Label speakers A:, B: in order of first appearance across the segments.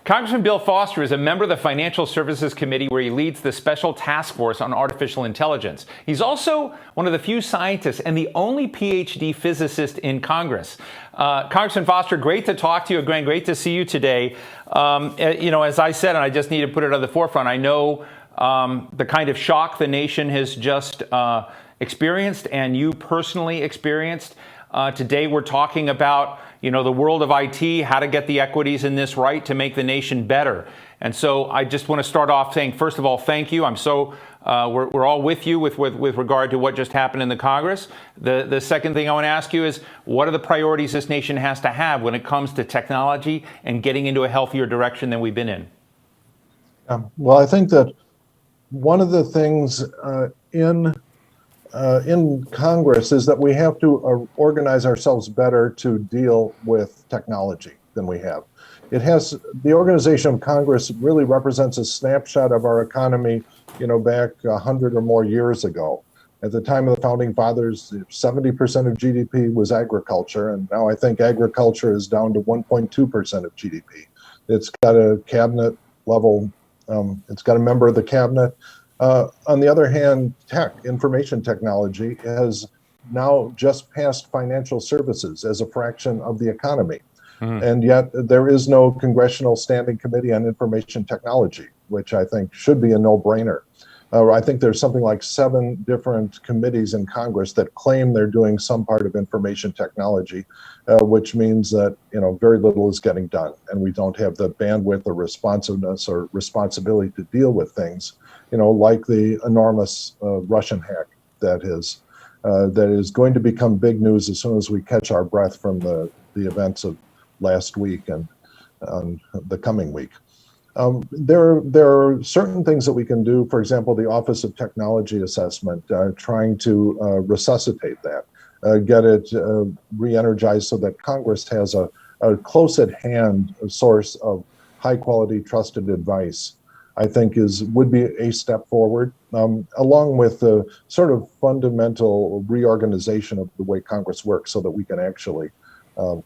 A: Congressman Bill Foster is a member of the Financial Services Committee, where he leads the Special Task Force on Artificial Intelligence. He's also one of the few scientists and the only PhD physicist in Congress. Congressman Foster, great to talk to you. Again, great to see you today. As I said, and I just need to put it on the forefront, I know the kind of shock the nation has just experienced and you personally experienced. Today we're talking about the world of IT, how to get the equities in this right to make the nation better. And so I just want to start off saying, first of all, thank you. We're all with you with regard to what just happened in the Congress. The second thing I want to ask you is, what are the priorities this nation has to have when it comes to technology and getting into a healthier direction than we've been in?
B: Well, I think that one of the things in Congress is that we have to organize ourselves better to deal with technology than we have. The organization of Congress really represents a snapshot of our economy, back 100 or more years ago. At the time of the founding fathers, 70% of GDP was agriculture, and now I think agriculture is down to 1.2% of GDP. It's got a cabinet level, it's got a member of the cabinet. On the other hand, information technology has now just passed financial services as a fraction of the economy. And yet there is no Congressional Standing Committee on Information Technology, which I think should be a no-brainer. I think there's something like 7 different committees in Congress that claim they're doing some part of information technology, which means that very little is getting done, and we don't have the bandwidth or responsiveness or responsibility to deal with things, like the enormous Russian hack that is going to become big news as soon as we catch our breath from the events of last week and the coming week. There are certain things that we can do. For example, the Office of Technology Assessment, trying to resuscitate that, get it re-energized so that Congress has a close at hand source of high quality, trusted advice, I think would be a step forward, along with the sort of fundamental reorganization of the way Congress works so that we can actually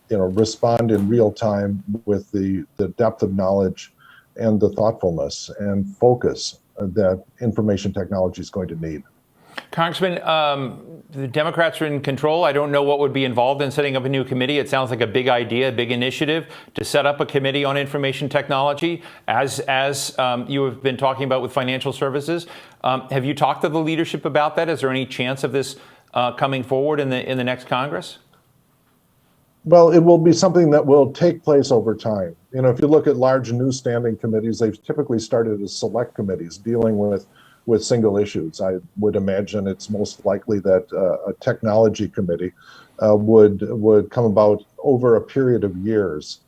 B: respond in real time with the depth of knowledge and the thoughtfulness and focus that information technology is going to need.
A: Congressman, the Democrats are in control. I don't know what would be involved in setting up a new committee. It sounds like a big idea, a big initiative to set up a committee on information technology, as you have been talking about with financial services. Have you talked to the leadership about that? Is there any chance of this coming forward in the next Congress?
B: Well, it will be something that will take place over time. If you look at large new standing committees, they've typically started as select committees dealing with single issues. I would imagine it's most likely that a technology committee would come about over a period of years,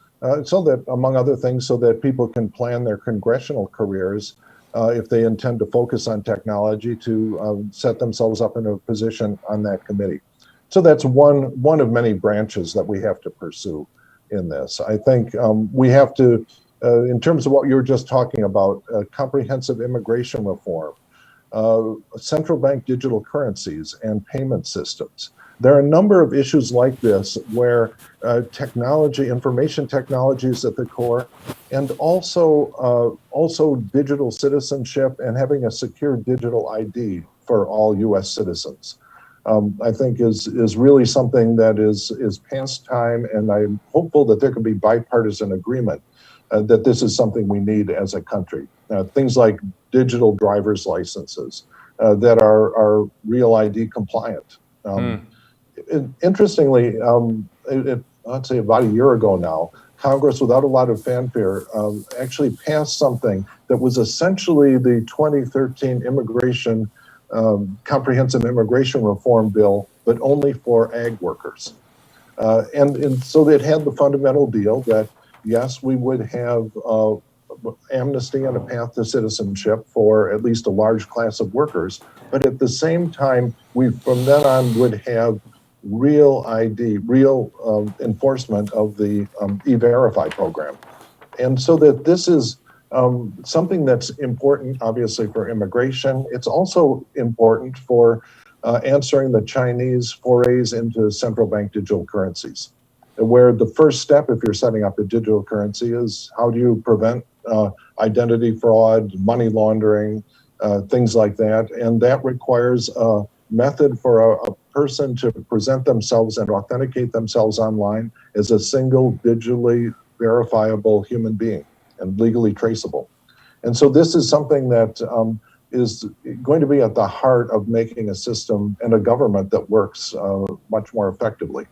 B: so that, among other things, so that people can plan their congressional careers if they intend to focus on technology, to set themselves up in a position on that committee. So that's one of many branches that we have to pursue in this. I think we have to, in terms of what you were just talking about, comprehensive immigration reform, central bank digital currencies, and payment systems. There are a number of issues like this where technology, information technology is at the core, and also digital citizenship and having a secure digital ID for all U.S. citizens. I think is really something that is past time, and I'm hopeful that there can be bipartisan agreement that this is something we need as a country. Things like digital driver's licenses that are Real ID compliant. Interestingly, I'd say about a year ago now, Congress, without a lot of fanfare, actually passed something that was essentially the 2013 comprehensive immigration reform bill, but only for ag workers. And so it had the fundamental deal that, yes, we would have amnesty and a path to citizenship for at least a large class of workers, but at the same time, we from then on would have real ID, real enforcement of the E-Verify program. And so that this is something that's important, obviously, for immigration. It's also important for answering the Chinese forays into central bank digital currencies. where the first step, if you're setting up a digital currency, is how do you prevent identity fraud, money laundering, things like that. And that requires a method for a person to present themselves and authenticate themselves online as a single digitally verifiable human being and legally traceable. And so this is something that is going to be at the heart of making a system and a government that works much more effectively.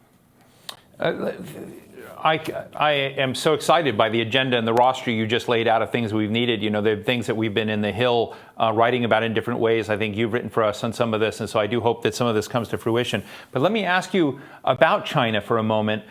A: I am so excited by the agenda and the roster you just laid out of things we've needed. You know, the things that we've been in the Hill writing about in different ways. I think you've written for us on some of this, and so I do hope that some of this comes to fruition. But let me ask you about China for a moment.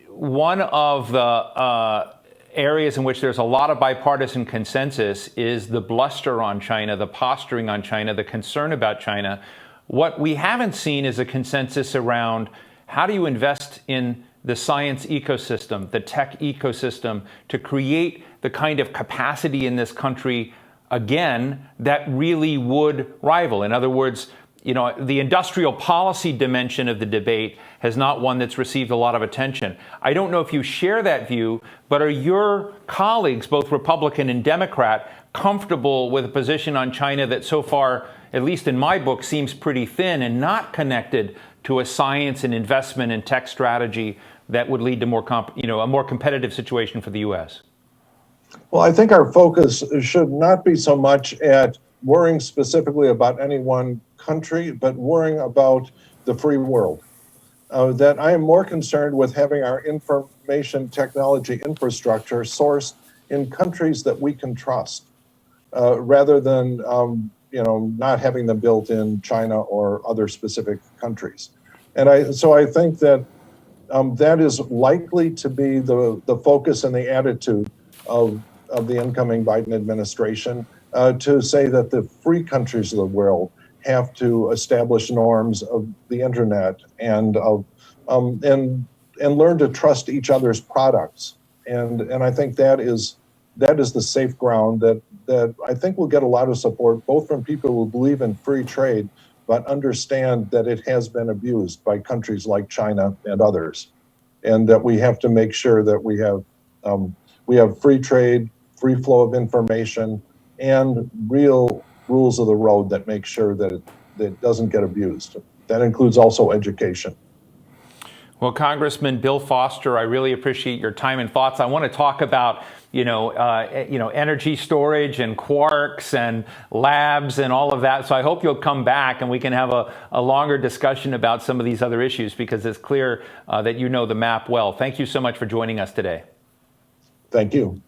A: One of the areas in which there's a lot of bipartisan consensus is the bluster on China, the posturing on China, the concern about China. What we haven't seen is a consensus around how do you invest in the science ecosystem, the tech ecosystem, to create the kind of capacity in this country, again, that really would rival. In other words, you know, the industrial policy dimension of the debate has not one that's received a lot of attention. I don't know if you share that view, but are your colleagues, both Republican and Democrat, comfortable with a position on China that so far, at least in my book, seems pretty thin and not connected to a science and investment and tech strategy that would lead to more, a more competitive situation for the U.S.?
B: Well, I think our focus should not be so much at worrying specifically about any one country, but worrying about the free world. That I am more concerned with having our information technology infrastructure sourced in countries that we can trust, rather than not having them built in China or other specific countries. And I think that that is likely to be the focus and the attitude of the incoming Biden administration, to say that the free countries of the world have to establish norms of the internet and learn to trust each other's products. And I think that is the safe ground that I think will get a lot of support, both from people who believe in free trade, but understand that it has been abused by countries like China and others, and that we have to make sure that we have free trade, free flow of information, and real rules of the road that make sure that it doesn't get abused. That includes also education.
A: Well, Congressman Bill Foster, I really appreciate your time and thoughts. I want to talk about, energy storage and quarks and labs and all of that. So I hope you'll come back and we can have a longer discussion about some of these other issues, because it's clear that you know the map well. Thank you so much for joining us today.
B: Thank you.